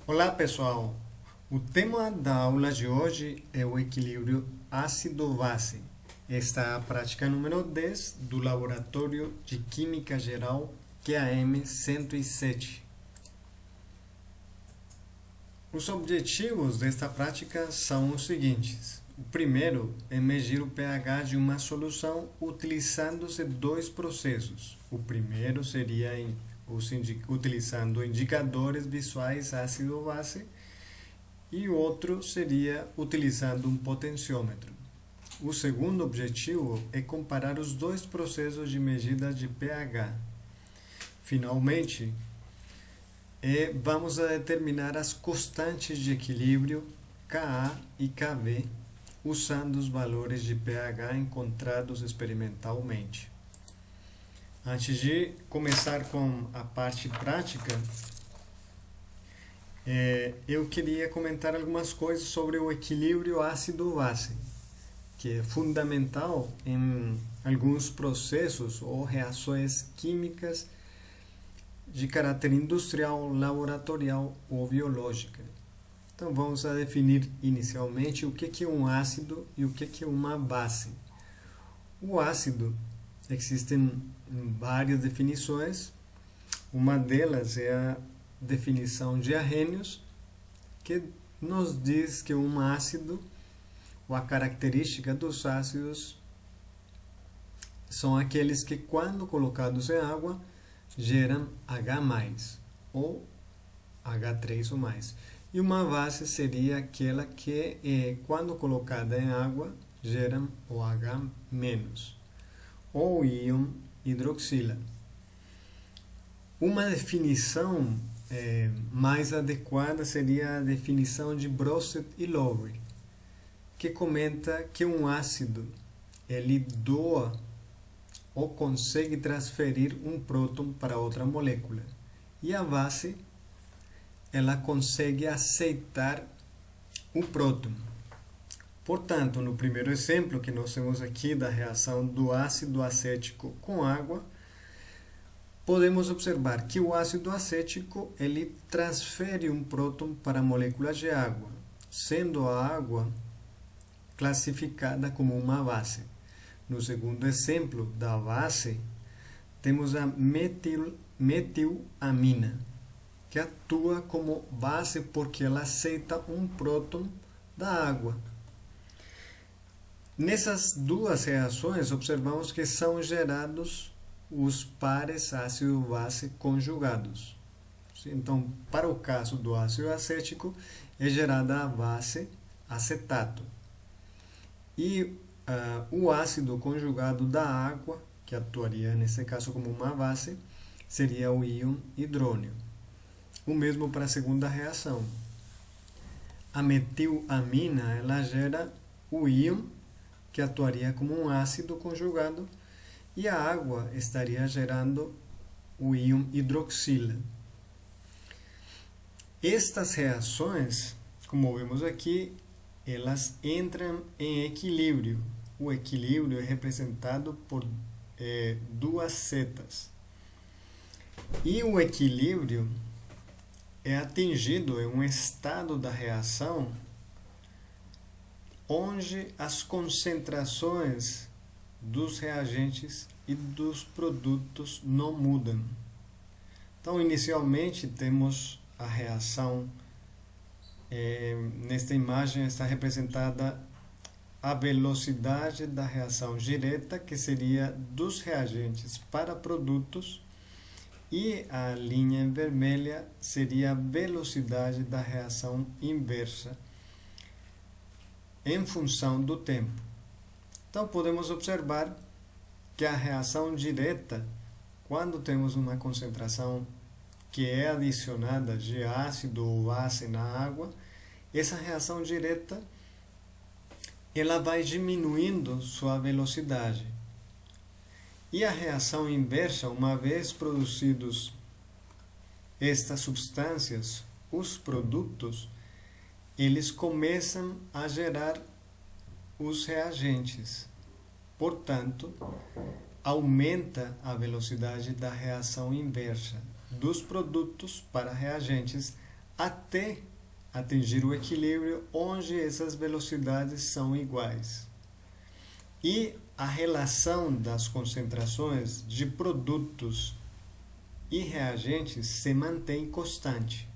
Olá pessoal, o tema da aula de hoje é o equilíbrio ácido-base. Esta é a prática número 10 do Laboratório de Química Geral QAM 107. Os objetivos desta prática são os seguintes. O primeiro é medir o pH de uma solução utilizando-se dois processos. O primeiro seria utilizando indicadores visuais ácido-base e o outro seria utilizando um potenciômetro. O segundo objetivo é comparar os dois processos de medida de pH. Finalmente, vamos a determinar as constantes de equilíbrio Ka e Kv usando os valores de pH encontrados experimentalmente. Antes de começar com a parte prática, eu queria comentar algumas coisas sobre o equilíbrio ácido-base, que é fundamental em alguns processos ou reações químicas de caráter industrial, laboratorial ou biológica. Então vamos a definir inicialmente o que é um ácido e o que é uma base. O ácido, existem várias definições. Uma delas é a definição de Arrhenius, que nos diz que um ácido, ou a característica dos ácidos, são aqueles que, quando colocados em água, geram H+, ou H3 ou mais. E uma base seria aquela que, quando colocada em água, gera o H-, ou íon hidroxila. Uma definição mais adequada seria a definição de Brosset e Lowry, que comenta que um ácido ele doa ou consegue transferir um próton para outra molécula, e a base ela consegue aceitar o próton. Portanto, no primeiro exemplo que nós temos aqui da reação do ácido acético com água, podemos observar que o ácido acético ele transfere um próton para a molécula de água, sendo a água classificada como uma base. No segundo exemplo da base, temos a metilamina, que atua como base porque ela aceita um próton da água. Nessas duas reações, observamos que são gerados os pares ácido-base conjugados. Então, para o caso do ácido acético, é gerada a base acetato. E o ácido conjugado da água, que atuaria nesse caso como uma base, seria o íon hidrônio. O mesmo para a segunda reação. A metilamina ela gera o íon, que atuaria como um ácido conjugado, e a água estaria gerando o íon hidroxila. Estas reações, como vemos aqui, elas entram em equilíbrio. O equilíbrio é representado por duas setas. E o equilíbrio é atingido em um estado da reação onde as concentrações dos reagentes e dos produtos não mudam. Então, inicialmente, temos a reação. Nesta imagem está representada a velocidade da reação direta, que seria dos reagentes para produtos, e a linha vermelha seria a velocidade da reação inversa em função do tempo. Então podemos observar que a reação direta, quando temos uma concentração que é adicionada de ácido ou base na água, essa reação direta ela vai diminuindo sua velocidade. E a reação inversa, uma vez produzidos estas substâncias, os produtos, eles começam a gerar os reagentes. Portanto, aumenta a velocidade da reação inversa dos produtos para reagentes até atingir o equilíbrio onde essas velocidades são iguais. E a relação das concentrações de produtos e reagentes se mantém constante.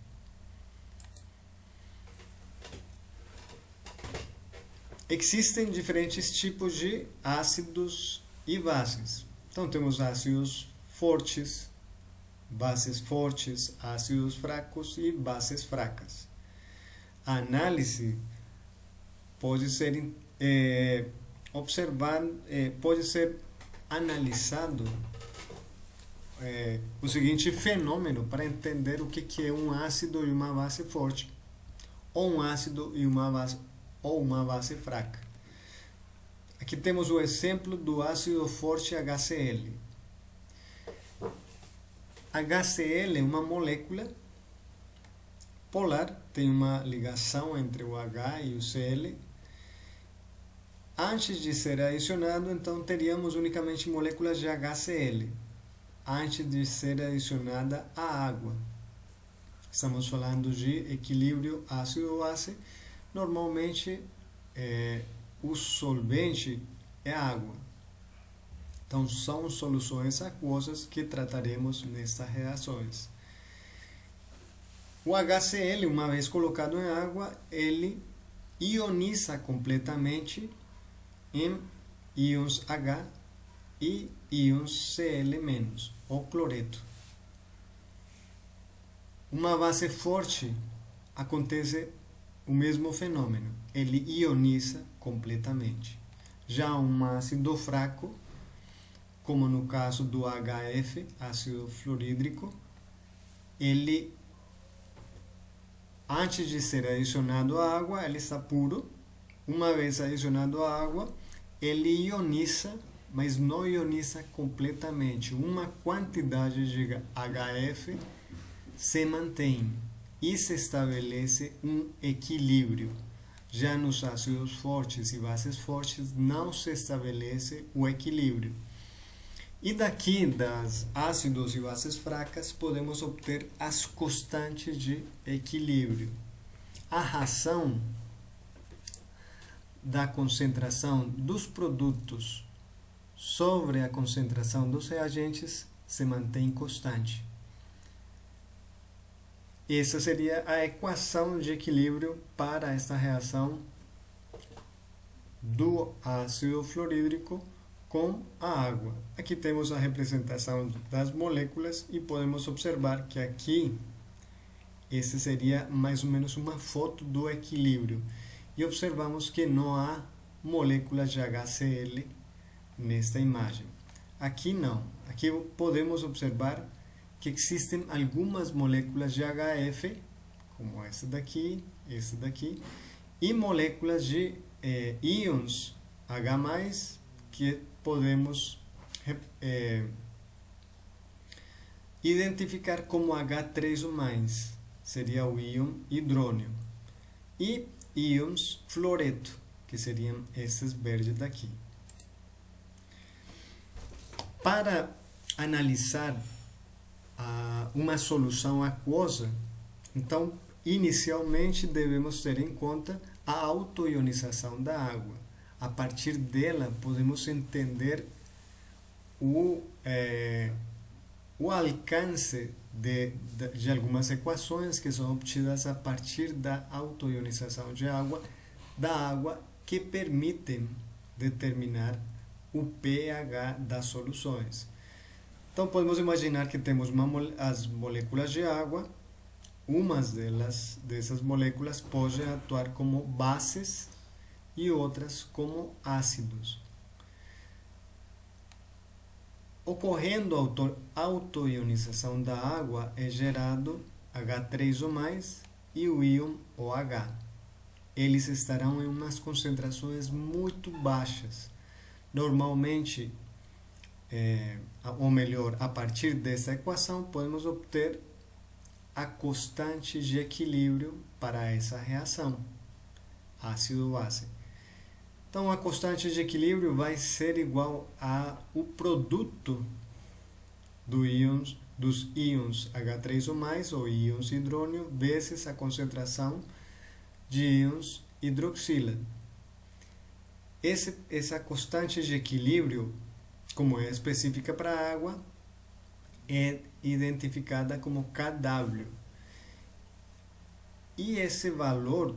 Existem diferentes tipos de ácidos e bases. Então temos ácidos fortes, bases fortes, ácidos fracos e bases fracas. A análise pode ser pode ser analisado o seguinte fenômeno para entender o que é um ácido e uma base forte, ou um ácido e uma base fraca. Aqui temos o exemplo do ácido forte HCl. HCl é uma molécula polar, tem uma ligação entre o H e o Cl. Antes de ser adicionado, então teríamos unicamente moléculas de HCl, antes de ser adicionada a água. Estamos falando de equilíbrio ácido-base. Normalmente o solvente é água. Então são soluções aquosas que trataremos nestas reações. O HCl, uma vez colocado em água, ele ioniza completamente em íons H e íons Cl-, ou cloreto. Uma base forte acontece o mesmo fenômeno, ele ioniza completamente. Já um ácido fraco, como no caso do HF, ácido fluorídrico, ele, antes de ser adicionado à água, ele está puro. Uma vez adicionado à água, ele ioniza, mas não ioniza completamente. Uma quantidade de HF se mantém e se estabelece um equilíbrio. Já nos ácidos fortes e bases fortes não se estabelece o equilíbrio. E daqui das ácidos e bases fracas podemos obter as constantes de equilíbrio. A razão da concentração dos produtos sobre a concentração dos reagentes se mantém constante. Essa seria a equação de equilíbrio para esta reação do ácido fluorídrico com a água. Aqui temos a representação das moléculas e podemos observar que aqui esse seria mais ou menos uma foto do equilíbrio. E observamos que não há moléculas de HCl nesta imagem. Aqui não. Aqui podemos observar que existem algumas moléculas de HF, como essa daqui, e moléculas de íons H+, que podemos identificar como H3O+, seria o íon hidrônio, e íons fluoreto, que seriam esses verdes daqui. Para analisar uma solução aquosa, então, inicialmente devemos ter em conta a autoionização da água. A partir dela, podemos entender o alcance de algumas equações que são obtidas a partir da autoionização da água, que permitem determinar o pH das soluções. Então, podemos imaginar que temos as moléculas de água. Umas dessas moléculas podem atuar como bases e outras como ácidos. Ocorrendo a autoionização da água, é gerado H3O+, e o íon OH. Eles estarão em umas concentrações muito baixas. Normalmente, ou melhor, a partir dessa equação, podemos obter a constante de equilíbrio para essa reação, ácido-base. Então, a constante de equilíbrio vai ser igual ao produto dos íons H3O+, ou íons hidrônio, vezes a concentração de íons hidroxila. Essa constante de equilíbrio, como é específica para a água, é identificada como Kw. E esse valor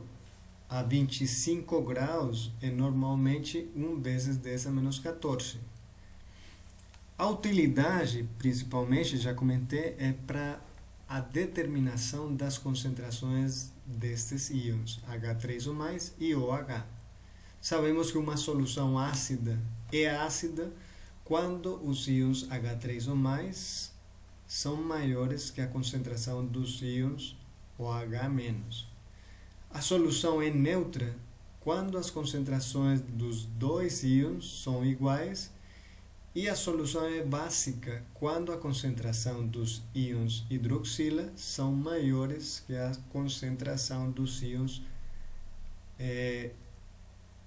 a 25 graus é normalmente 1 vezes 10 a menos 14. A utilidade, principalmente, já comentei, é para a determinação das concentrações destes íons, H3O+, e OH. Sabemos que uma solução ácida é ácida quando os íons H3O+, são maiores que a concentração dos íons OH-. A solução é neutra quando as concentrações dos dois íons são iguais, e a solução é básica quando a concentração dos íons hidroxila são maiores que a concentração dos íons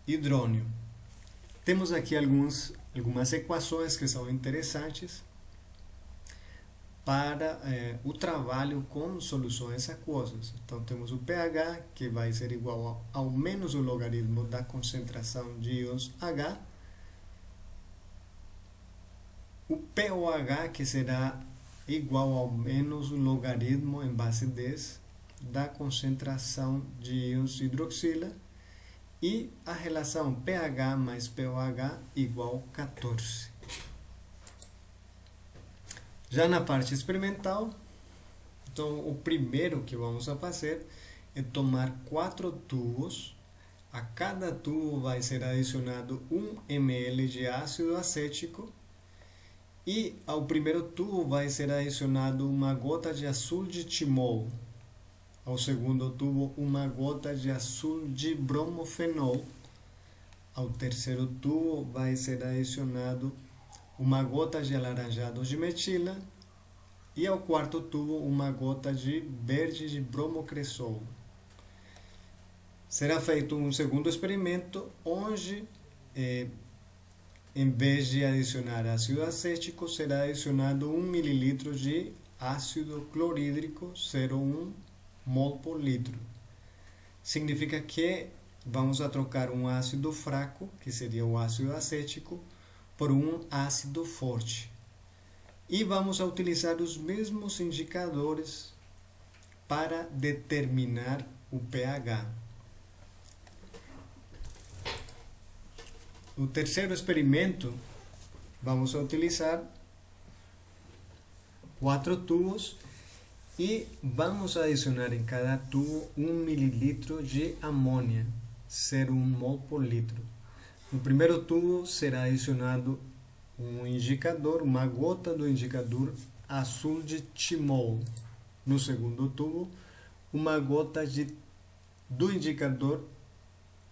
hidrônio. Temos aqui algumas equações que são interessantes para o trabalho com soluções aquosas. Então, temos o pH, que vai ser igual ao menos o logaritmo da concentração de íons H. O pOH, que será igual ao menos o logaritmo em base 10 da concentração de íons hidroxila. E a relação pH mais pOH igual a 14. Já na parte experimental, então o primeiro que vamos a fazer é tomar 4 tubos. A cada tubo vai ser adicionado 1 ml de ácido acético, e ao primeiro tubo vai ser adicionado uma gota de azul de timol. Ao segundo tubo, uma gota de azul de bromofenol. Ao terceiro tubo vai ser adicionado uma gota de alaranjado de metila, e ao quarto tubo uma gota de verde de bromocresol. Será feito um segundo experimento onde, em vez de adicionar ácido acético, será adicionado 1 ml de ácido clorídrico, 0,1 mol por litro. Significa que vamos a trocar um ácido fraco, que seria o ácido acético, por um ácido forte. E vamos a utilizar os mesmos indicadores para determinar o pH. No terceiro experimento, vamos a utilizar 4 tubos e vamos a adicionar em cada tubo 1 ml de amônia, 0,1 mol por litro. No primeiro tubo será adicionado um indicador, uma gota do indicador azul de timol. No segundo tubo, uma gota do indicador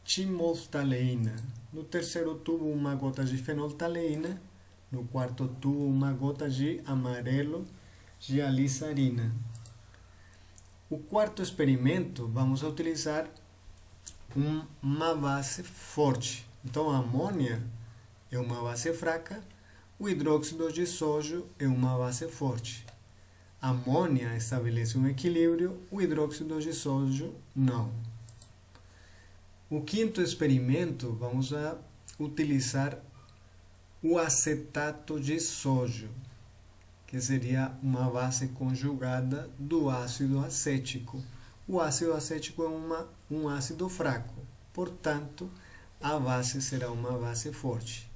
timolftaleína. No terceiro tubo, uma gota de fenolftaleína. No quarto tubo, uma gota de amarelo de alisarina. O quarto experimento, vamos a utilizar uma base forte. Então, a amônia é uma base fraca, o hidróxido de sódio é uma base forte. A amônia estabelece um equilíbrio, o hidróxido de sódio não. O quinto experimento, vamos a utilizar o acetato de sódio, que seria uma base conjugada do ácido acético. O ácido acético é um ácido fraco, portanto, a base será uma base forte.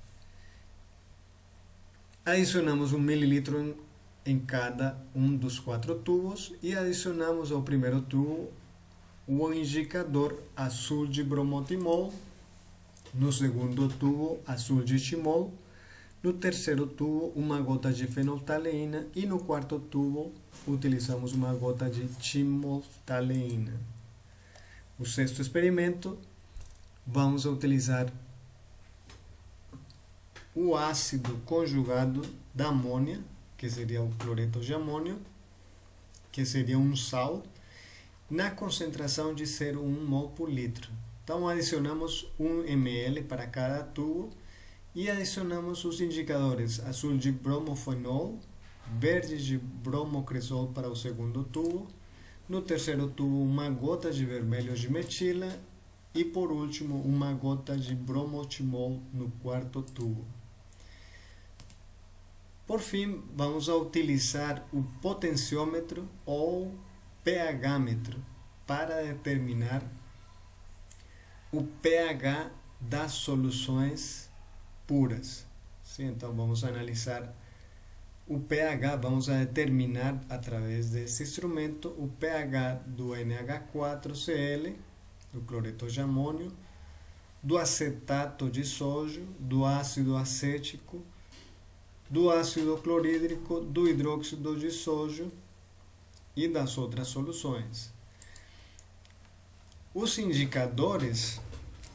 Adicionamos 1 ml em cada um dos 4 tubos e adicionamos ao primeiro tubo o indicador azul de bromotimol, no segundo tubo azul de timol, no terceiro tubo uma gota de fenolftaleína e no quarto tubo utilizamos uma gota de timolftaleína. O sexto experimento, vamos a utilizar o ácido conjugado da amônia, que seria o cloreto de amônio, que seria um sal, na concentração de 0,1 mol por litro. Então, adicionamos 1 ml para cada tubo e adicionamos os indicadores azul de bromofenol, verde de bromocresol para o segundo tubo, no terceiro tubo uma gota de vermelho de metila e por último uma gota de bromotimol no quarto tubo. Por fim, vamos a utilizar o potenciômetro ou pH-metro para determinar o pH das soluções puras. Sim, então vamos analisar o pH, vamos a determinar através desse instrumento o pH do NH4Cl, do cloreto de amônio, do acetato de sódio, do ácido acético, do ácido clorídrico, do hidróxido de sódio e das outras soluções. Os indicadores,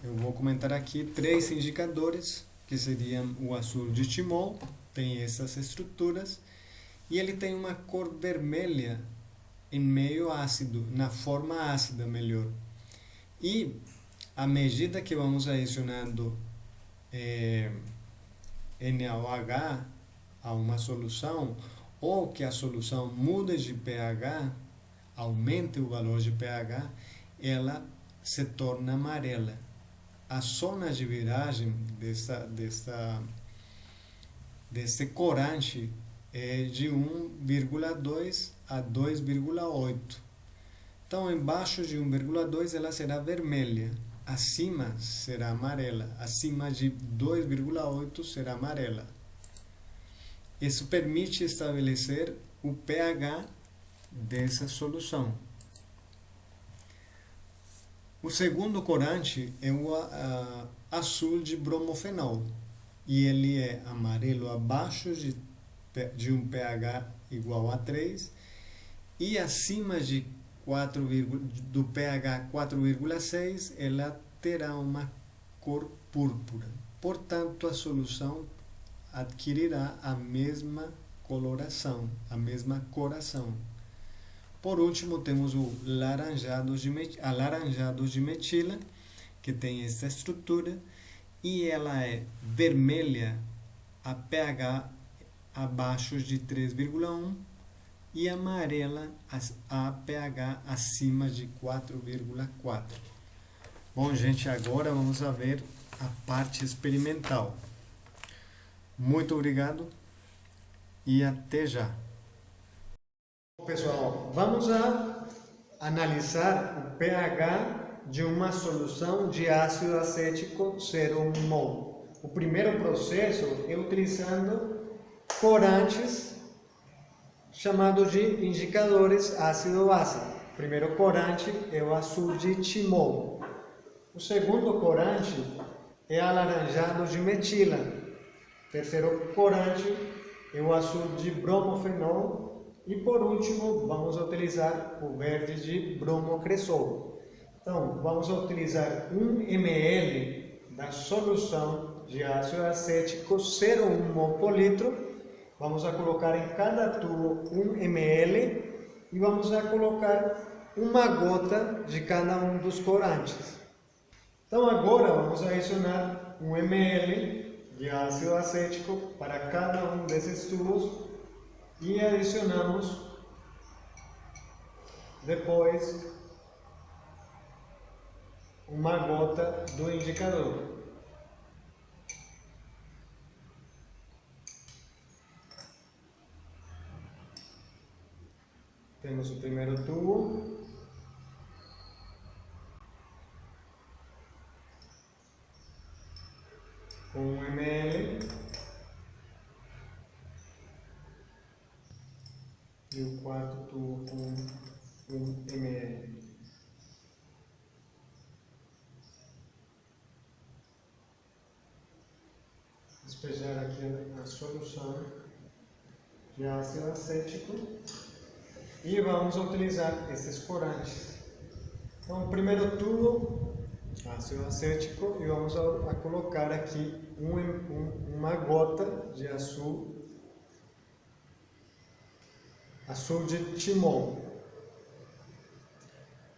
eu vou comentar aqui 3 indicadores, que seriam o azul de timol, tem essas estruturas, e ele tem uma cor vermelha em meio ácido, na forma ácida melhor. E à medida que vamos adicionando NaOH a uma solução, ou que a solução muda de pH, aumente o valor de pH, ela se torna amarela. A zona de viragem desse corante é de 1,2 a 2,8. Então, embaixo de 1,2 ela será vermelha, acima será amarela, acima de 2,8 será amarela. Isso permite estabelecer o pH dessa solução. O segundo corante é o azul de bromofenol, e ele é amarelo abaixo de um pH igual a 3 e acima de do pH 4,6 ela terá uma cor púrpura. Portanto, a solução adquirirá a mesma coloração, a mesma coração. Por último, temos o alaranjado de metila, que tem essa estrutura, e ela é vermelha a pH abaixo de 3,1 e amarela a pH acima de 4,4. Bom, gente, agora vamos a ver a parte experimental. Muito obrigado e até já. Pessoal, vamos a analisar o pH de uma solução de ácido acético 0,1 mol. O primeiro processo é utilizando corantes chamados de indicadores ácido-base. O primeiro corante é o azul de timol. O segundo corante é alaranjado de metila. O terceiro corante é o azul de bromofenol. E por último, vamos utilizar o verde de bromocresol. Então, vamos utilizar 1 ml da solução de ácido acético 0,1 mol por litro. Vamos a colocar em cada tubo 1 ml e vamos a colocar uma gota de cada um dos corantes. Então agora vamos adicionar 1 ml de ácido acético para cada um desses tubos e adicionamos depois uma gota do indicador. Temos o primeiro tubo. Com 1 ml. E o quarto tubo com 1 ml. Despejar aqui a solução de ácido acético e vamos utilizar esses corantes. Então, o primeiro tubo, ácido acético, e vamos a colocar aqui uma gota de azul de timol.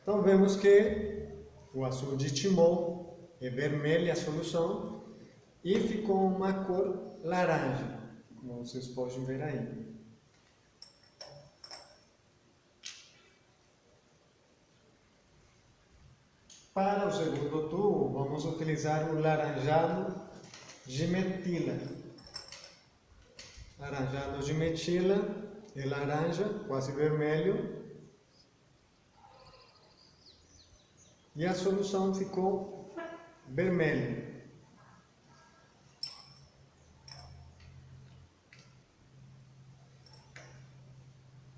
Então vemos que o azul de timol é vermelha a solução e ficou uma cor laranja, como vocês podem ver aí. Para o segundo tubo, vamos utilizar o laranjado de metila. Laranjado de metila e laranja, quase vermelho. E a solução ficou vermelha.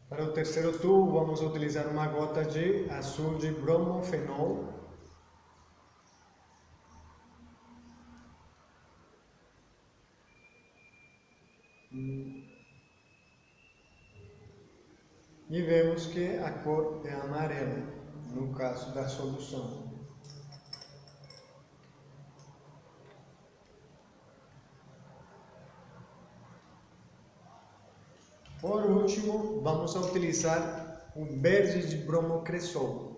Para o terceiro tubo, vamos utilizar uma gota de azul de bromofenol. E vemos que a cor é amarela, no caso da solução. Por último, vamos utilizar o verde de bromocresol.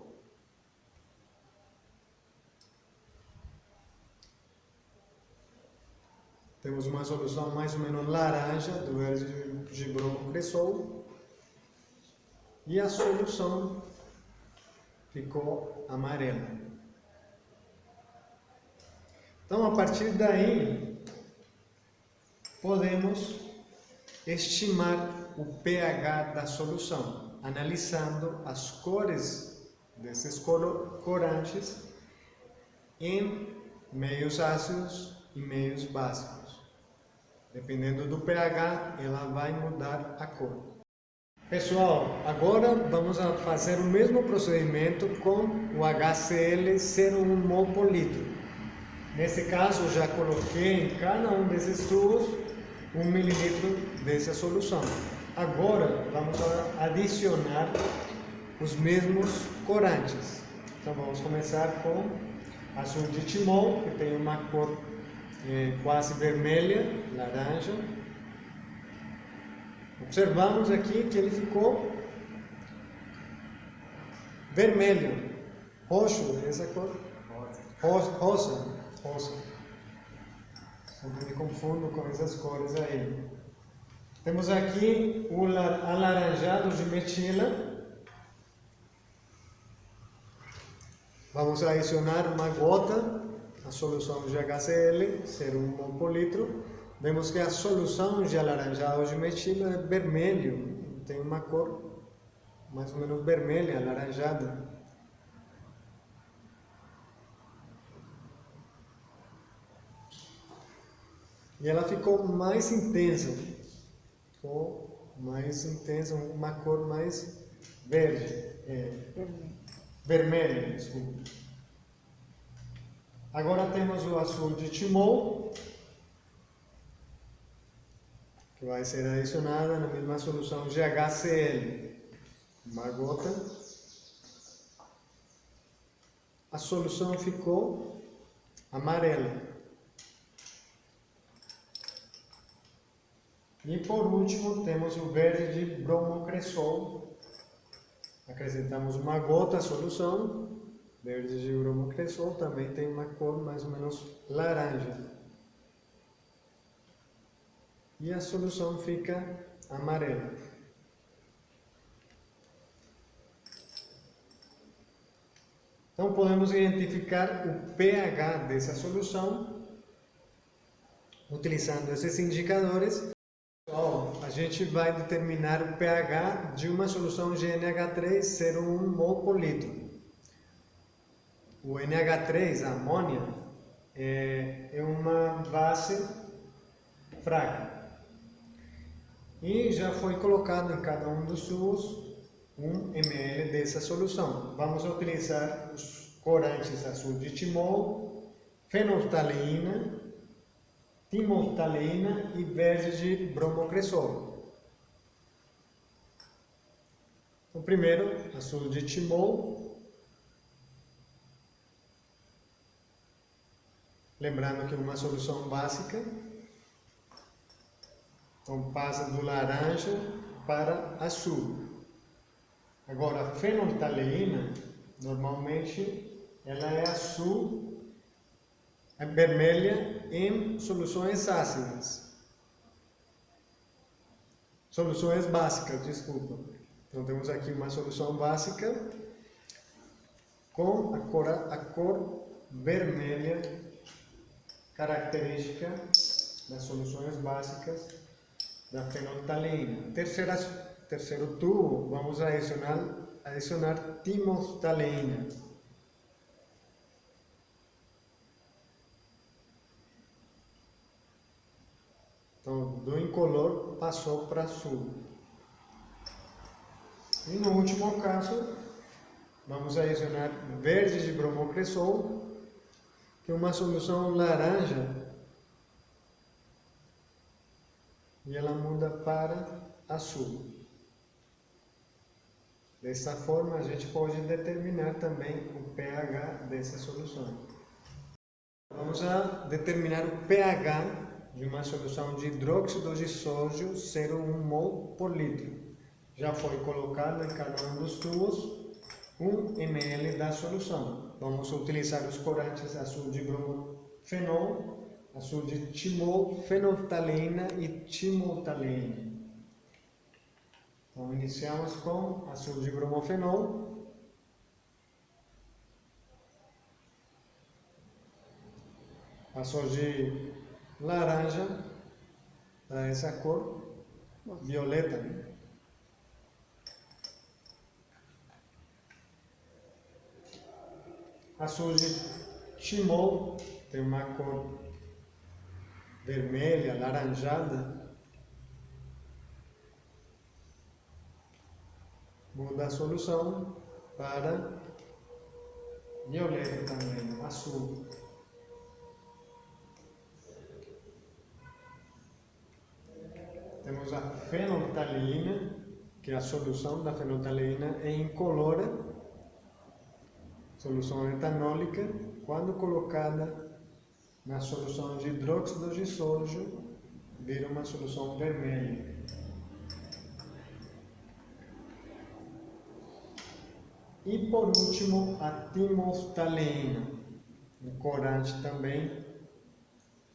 Temos uma solução mais ou menos laranja do verde de bromocresol. E a solução ficou amarela. Então, a partir daí, podemos estimar o pH da solução, analisando as cores desses corantes em meios ácidos e meios básicos. Dependendo do pH, ela vai mudar a cor. Pessoal, agora vamos fazer o mesmo procedimento com o HCl 0,1 mol por litro. Nesse caso, já coloquei em cada um desses tubos 1 mililitro dessa solução. Agora, vamos adicionar os mesmos corantes. Então, vamos começar com azul de timol, que tem uma cor quase vermelha, laranja. Observamos aqui que ele ficou vermelho, roxo, essa cor? Rosa. Sempre me confundo com essas cores aí. Temos aqui o alaranjado de metila. Vamos adicionar uma gota, a solução de HCl, 0,1 mol por litro. Vemos que a solução de alaranjado de metila é vermelho, tem uma cor mais ou menos vermelha, alaranjada. E ela ficou mais intensa, uma cor mais verde, vermelha, desculpa. Agora temos o azul de timol, que vai ser adicionada na mesma solução de HCl. Uma gota. A solução ficou amarela. E por último temos o verde de bromocresol. Acrescentamos uma gota à solução. Verde de bromocresol também tem uma cor mais ou menos laranja. E a solução fica amarela. Então podemos identificar o pH dessa solução utilizando esses indicadores. A gente vai determinar o pH de uma solução de NH3 0,1 mol por litro. O NH3, a amônia, é uma base fraca. E já foi colocado em cada um dos tubos 1 ml dessa solução. Vamos utilizar os corantes azul de timol, fenolftaleína, timolftaleína e verde de bromocresol. O primeiro, azul de timol. Lembrando que é uma solução básica. Então passa do laranja para azul. Agora, a fenolftaleína, normalmente, ela é azul, é vermelha em soluções ácidas. Soluções básicas, desculpa. Então temos aqui uma solução básica. com a cor vermelha, característica das soluções básicas da fenolftaleína. Terceiro tubo, vamos adicionar timolftaleína. Então, do incolor passou para azul. E no último caso, vamos adicionar verde de bromocresol, que é uma solução laranja, e ela muda para azul. Dessa forma, a gente pode determinar também o pH dessa solução. Vamos a determinar o pH de uma solução de hidróxido de sódio 0,1 mol por litro. Já foi colocado em cada um dos tubos 1 ml da solução. Vamos utilizar os corantes azul de bromofenol, azul de timol, fenolftaleína e timolftaleína. Então, iniciamos com azul de bromofenol. Passou de laranja para essa cor violeta, né? Azul de timol tem uma cor vermelha, laranjada. Muda a solução para violeta também, azul. Temos a fenolftaleína, que a solução da fenolftaleína é incolora, solução etanólica. Quando colocada na solução de hidróxido de sódio, vira uma solução vermelha. E por último, a timolftaleína, um corante também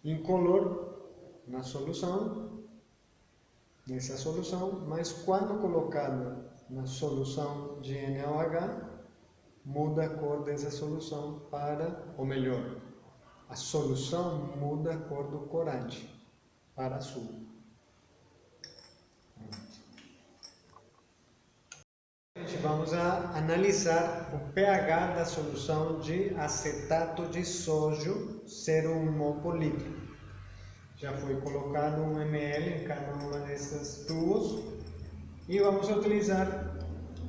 incolor na solução, nessa solução, mas quando colocado na solução de NaOH, muda a cor dessa solução para, ou melhor, a solução muda a cor do corante para azul. Vamos a analisar o pH da solução de acetato de sódio 0,1 mol por litro. Já foi colocado 1 ml em cada uma dessas tubos e vamos utilizar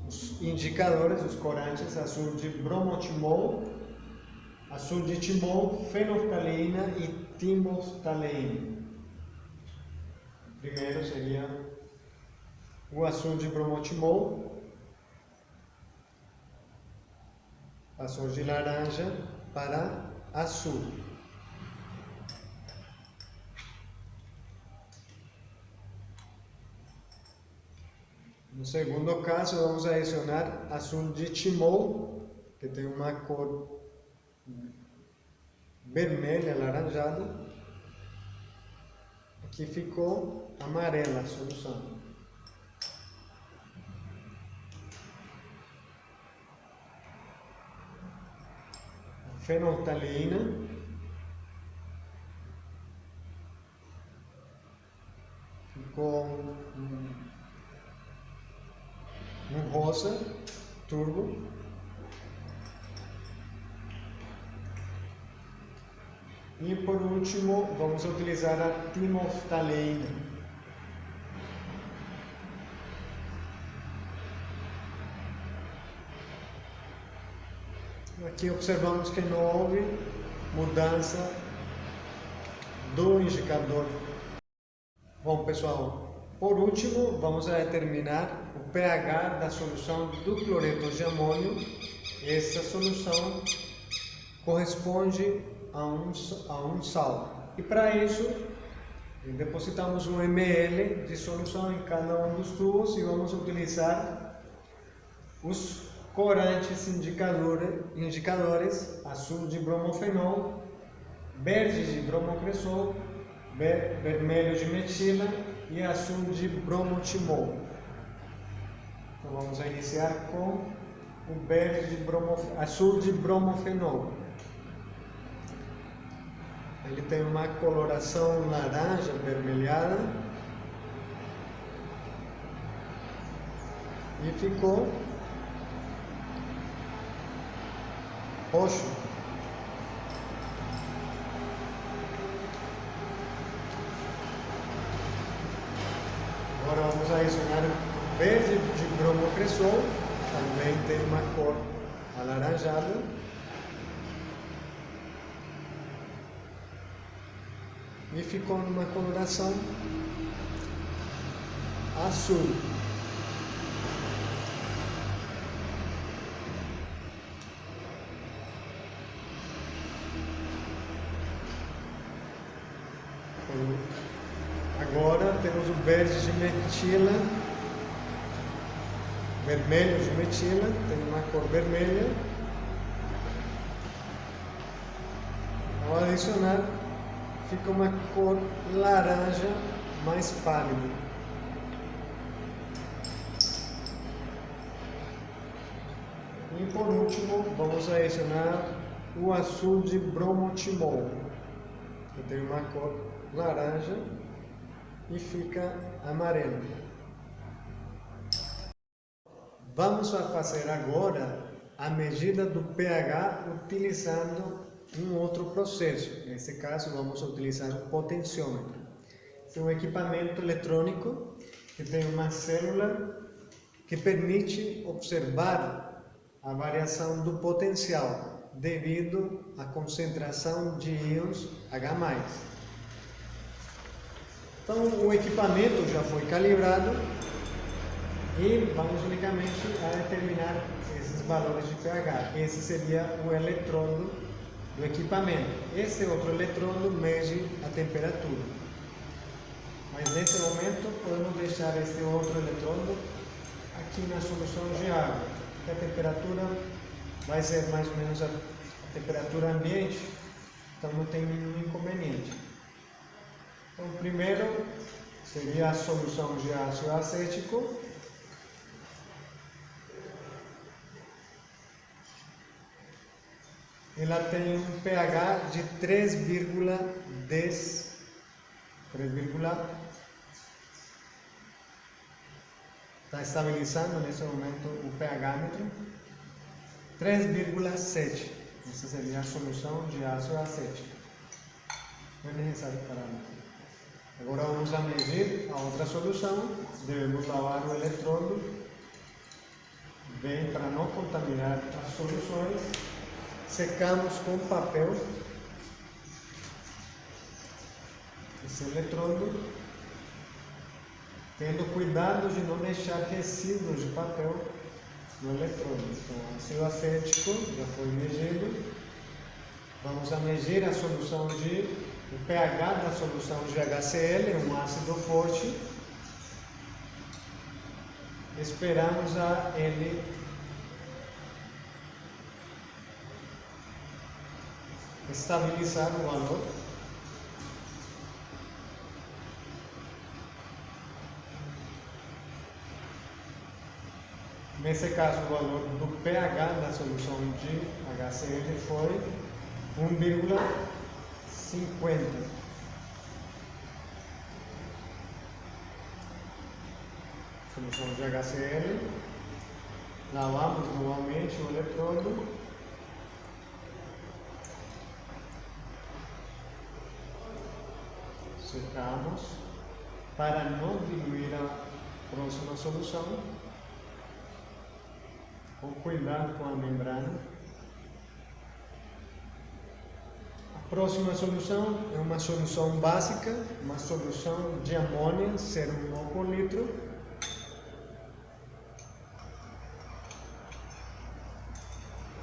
os indicadores, os corantes azul de bromotimol, azul de timol, fenolftaleína e timolftaleína. Primeiro seria o azul de bromotimol, passou de laranja para azul. No segundo caso, vamos adicionar azul de timol, que tem uma cor vermelha, alaranjada. Aqui ficou amarela a solução. Fenolftaleína, ficou um rosa turbo. E por último, vamos utilizar a timolftaleína. Aqui observamos que não houve mudança do indicador. Bom, pessoal, por último, vamos determinar o pH da solução do cloreto de amônio. Essa solução corresponde a um sal. E para isso, depositamos 1 ml de solução em cada um dos tubos e vamos utilizar os corantes indicadores azul de bromofenol, verde de bromocresol, vermelho de metila e azul de bromotimol. Então vamos iniciar com azul de bromofenol. Ele tem uma coloração laranja avermelhada e ficou roxo. Agora vamos adicionar o verde de bromocresol, também tem uma cor alaranjada. E ficou numa coloração azul. Agora temos o verde de metila, vermelho de metila, tem uma cor vermelha. Ao adicionar, fica uma cor laranja mais pálida. E por último, vamos adicionar o azul de bromotimol, que tem uma cor laranja e fica amarelo. Vamos fazer agora a medida do pH utilizando um outro processo. Nesse caso, vamos utilizar o potenciômetro. É um equipamento eletrônico que tem uma célula que permite observar a variação do potencial devido à concentração de íons H+. Então, o equipamento já foi calibrado e vamos unicamente a determinar esses valores de pH. Esse seria o eletrodo do equipamento. Esse outro eletrodo mede a temperatura. Mas nesse momento podemos deixar esse outro eletrodo aqui na solução de água, que a temperatura vai ser mais ou menos a temperatura ambiente, então não tem nenhum inconveniente. Então, primeiro seria a solução de ácido acético. Ela tem um pH de 3,10. Está estabilizando nesse momento o pH-metro. 3,7. Essa seria a solução de ácido acético. Não é necessário parâmetro. Agora vamos a medir a outra solução. Devemos lavar o eletrodo bem para não contaminar as soluções. Secamos com papel esse eletrodo, tendo cuidado de não deixar resíduos de papel no eletrodo. Então, o ácido acético já foi medido. Vamos a medir a solução o pH da solução de HCl, um ácido forte. Esperamos a ele estabilizar o valor. Nesse caso, o valor do pH da solução de HCl foi 1,50. Solução de HCl. Lavamos novamente o eletrodo. Secamos para não diluir a próxima solução, com cuidado com a membrana. A próxima solução é uma solução básica, uma solução de amônia, 0,1 por litro.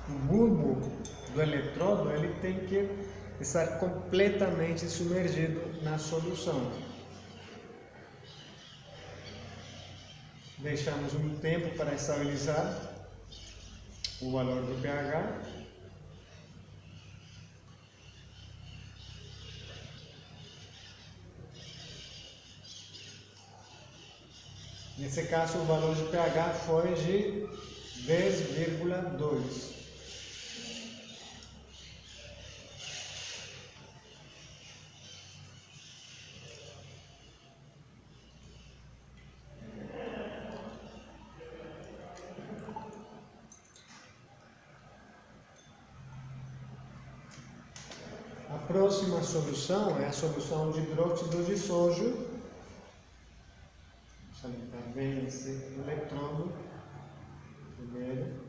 O bulbo do eletrodo ele tem que estar completamente submergido na solução. Deixamos um tempo para estabilizar o valor do pH. Nesse caso, o valor de pH foi de 10,2. A próxima solução é a solução de hidróxido de sódio. Vamos salientar bem esse eletrodo primeiro.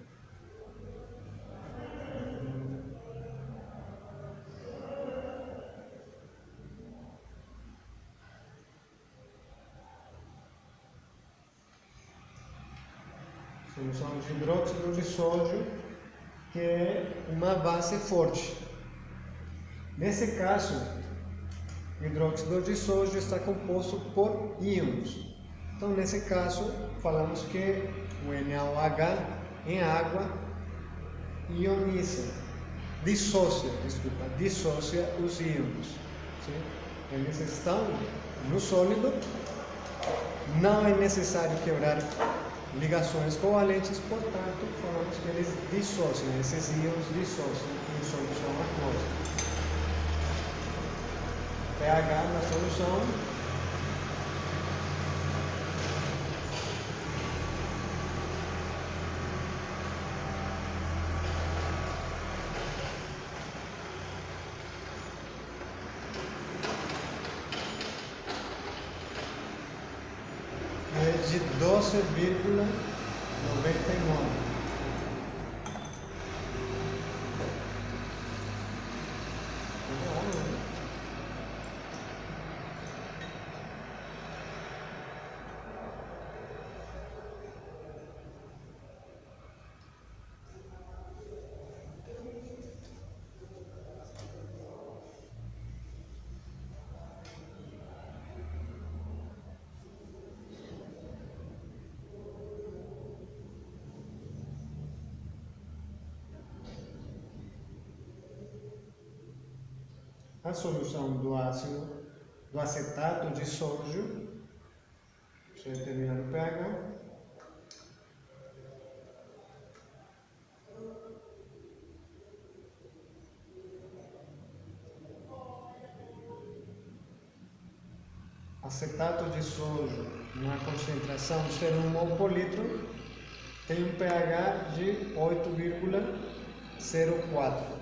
Solução de hidróxido de sódio, que é uma base forte. Nesse caso, o hidróxido de sódio está composto por íons. Então, nesse caso, falamos que o NaOH em água dissocia os íons. Sim? Eles estão no sólido, não é necessário quebrar ligações covalentes, portanto, falamos que eles dissociam, esses íons dissociam em solução aquosa. pH na solução é de 12,99. A solução do acetato de sódio, deixa eu terminar o pH. Acetato de sódio, na concentração de 1 mol por litro, tem um pH de 8,04.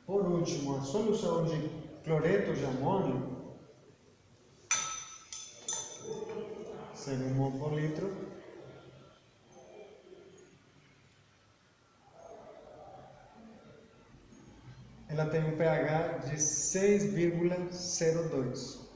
Por último, a solução de cloreto de amônio, 1 mol por litro, ela tem um pH de 6,02.